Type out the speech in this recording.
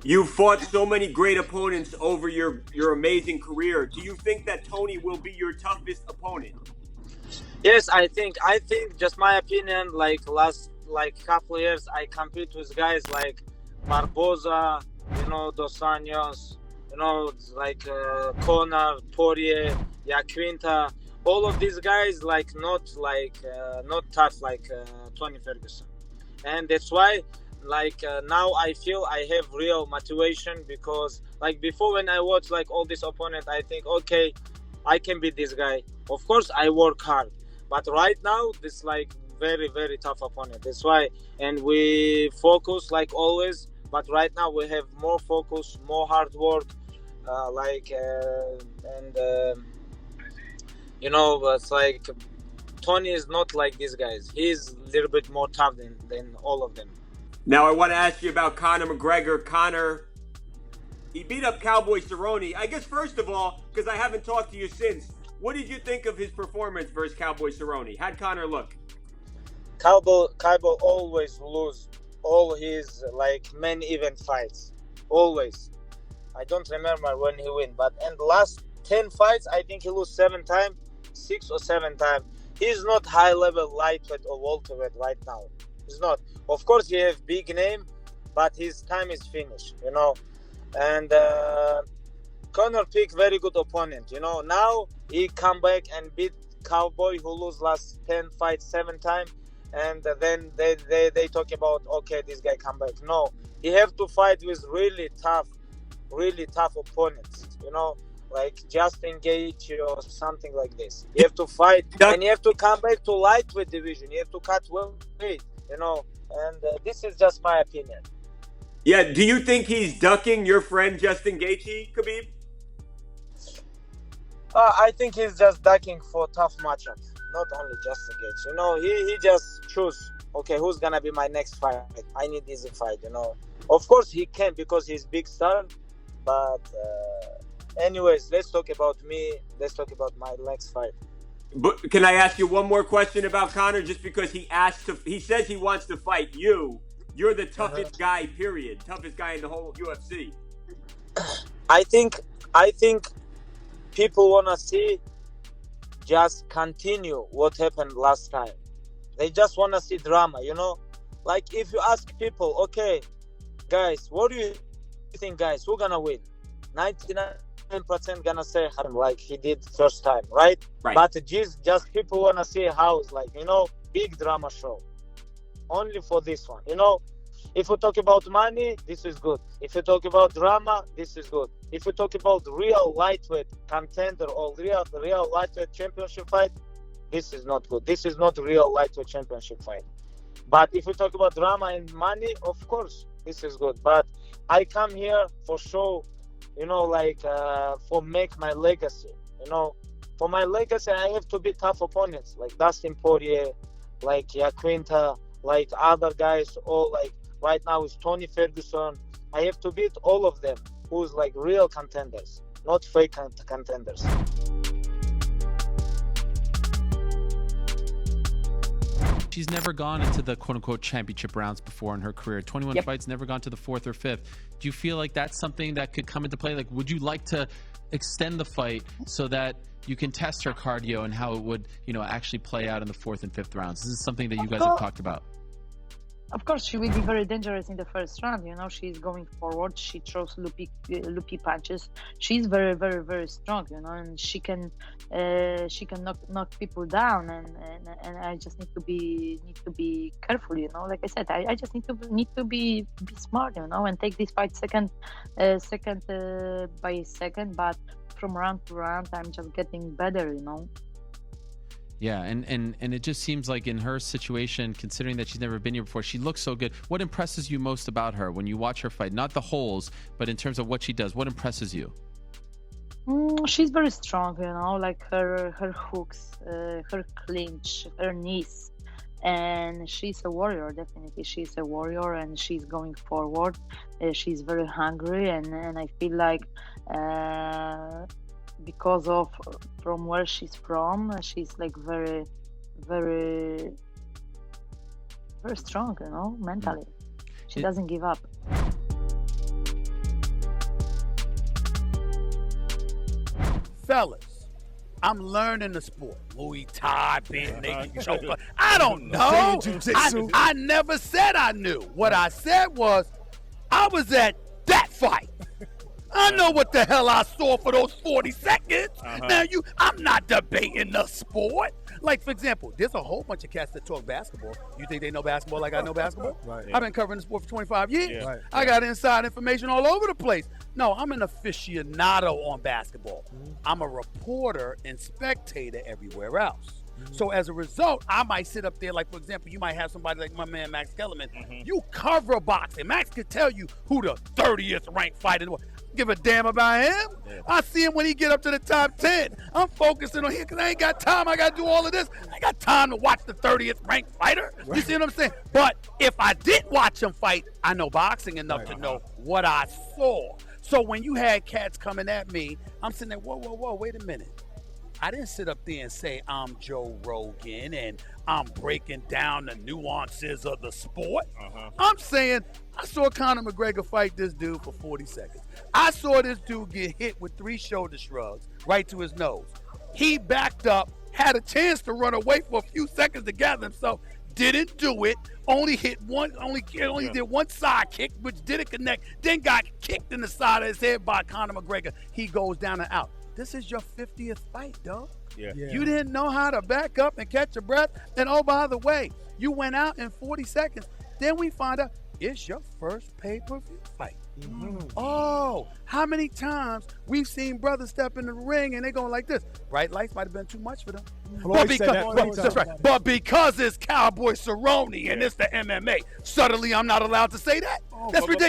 You've fought so many great opponents over your amazing career. Do you think that Tony will be your toughest opponent? Yes, I think just my opinion, like last like couple of years I compete with guys like Barboza, Dos Anjos, like Conor, Poirier, Yaquinta, all of these guys not tough like Tony Ferguson. And that's why now I feel I have real motivation, because like before, when I watch like all this opponent, I think, okay, I can beat this guy. Of course I work hard, but right now this like very very tough opponent. That's why, and we focus like always, but right now we have more focus, more hard work, and it's like Tony is not like these guys. He's a little bit more tough than all of them. Now I want to ask you about Conor McGregor. Conor, he beat up Cowboy Cerrone. I guess first of all, because I haven't talked to you since, what did you think of his performance versus Cowboy Cerrone? How'd Conor look? Cowboy always lose all his like main event fights. Always. I don't remember when he win, but in the last 10 fights, I think he lose 7 times, 6 or 7 times. He's not high level lightweight or welterweight right now. He's not. Of course, he have big name, but his time is finished. And Conor picked very good opponent. Now he come back and beat Cowboy, who lose last 10 fights 7 times, and then they talk about, okay, this guy come back. No, he have to fight with really tough opponents. Like Justin Gaethje or something like this. You have to fight, and you have to come back to lightweight division. You have to cut weight. And this is just my opinion. Yeah, do you think he's ducking your friend Justin Gaethje, Khabib? I think he's just ducking for tough matchup. Not only Justin Gaethje. He just choose, okay, who's gonna be my next fight? I need easy fight. Of course he can, because he's big star. But anyways, let's talk about me. Let's talk about my next fight. But can I ask you one more question about Conor? Just because he says he wants to fight you. You're the toughest guy, period. Toughest guy in the whole UFC. I think people wanna see just continue what happened last time. They just wanna see drama, Like if you ask people, okay, guys, what do you think, guys? Who gonna win? 99% gonna say him like he did first time, right? But just people wanna see how it's like, big drama show. Only for this one, If we talk about money, this is good. If we talk about drama, this is good. If we talk about real lightweight contender or real lightweight championship fight, this is not good. This is not real lightweight championship fight. But if we talk about drama and money, of course, this is good. But I come here for show, for make my legacy. For my legacy, I have to be tough opponents like Dustin Poirier, like Yaquinta, like other guys, all like right now is Tony Ferguson. I have to beat all of them, who's like real contenders, not fake contenders. She's never gone into the quote-unquote championship rounds before in her career. 21 fights, never gone to the 4th or 5th. Do you feel like that's something that could come into play? Like, would you like to extend the fight so that you can test her cardio and how it would, actually play out in the 4th and 5th rounds? This is something that you guys have talked about. Of course, she will be very dangerous in the first round. She's going forward. She throws loopy punches. She's very, very, very strong. And she can knock people down. And I just need to be careful. Like I said, I just need to be smart. And take this fight second by second. But from round to round, I'm just getting better. Yeah, and it just seems like in her situation, considering that she's never been here before, she looks so good. What impresses you most about her when you watch her fight? Not the holes, but in terms of what she does, what impresses you? She's very strong, like her hooks, her clinch, her knees. And she's a warrior, definitely. She's a warrior, and she's going forward. She's very hungry, and I feel like because of from where she's from, she's like very, very, very strong, mentally. She doesn't give up. fellas, I'm learning the sport. Muay Thai, bend naked choker. I don't know. I never said I knew. What I said was, I was at that fight. I know what the hell I saw for those 40 seconds. Now I'm not debating the sport. Like, for example, there's a whole bunch of cats that talk basketball. You think they know basketball like I know basketball? Right. I've been covering the sport for 25 years. Yeah. Right. I got inside information all over the place. No, I'm an aficionado on basketball. I'm a reporter and spectator everywhere else. So as a result, I might sit up there, like, for example, you might have somebody like my man Max Kellerman. You cover boxing. Max could tell you who the 30th ranked fighter was. Give a damn about him. I see him when he get up to the top 10. I'm focusing on him because I ain't got time. I got to do all of this. I ain't got time to watch the 30th ranked fighter. You see what I'm saying? But if I did watch him fight, I know boxing enough to know what I saw. So when you had cats coming at me, I'm sitting there, whoa, wait a minute. I didn't sit up there and say I'm Joe Rogan and I'm breaking down the nuances of the sport. I'm saying I saw Conor McGregor fight this dude for 40 seconds. I saw this dude get hit with 3 shoulder shrugs right to his nose. He backed up, had a chance to run away for a few seconds to gather himself, didn't do it, only did one side kick, which didn't connect, then got kicked in the side of his head by Conor McGregor. He goes down and out. This is your 50th fight, dog. Yeah. You didn't know how to back up and catch your breath. And oh, by the way, you went out in 40 seconds. Then we find out it's your first pay-per-view fight. Oh, how many times we've seen brothers step in the ring and they going like this. Bright lights might have been too much for them. But because it's Cowboy Cerrone and it's the MMA, suddenly I'm not allowed to say that? That's ridiculous.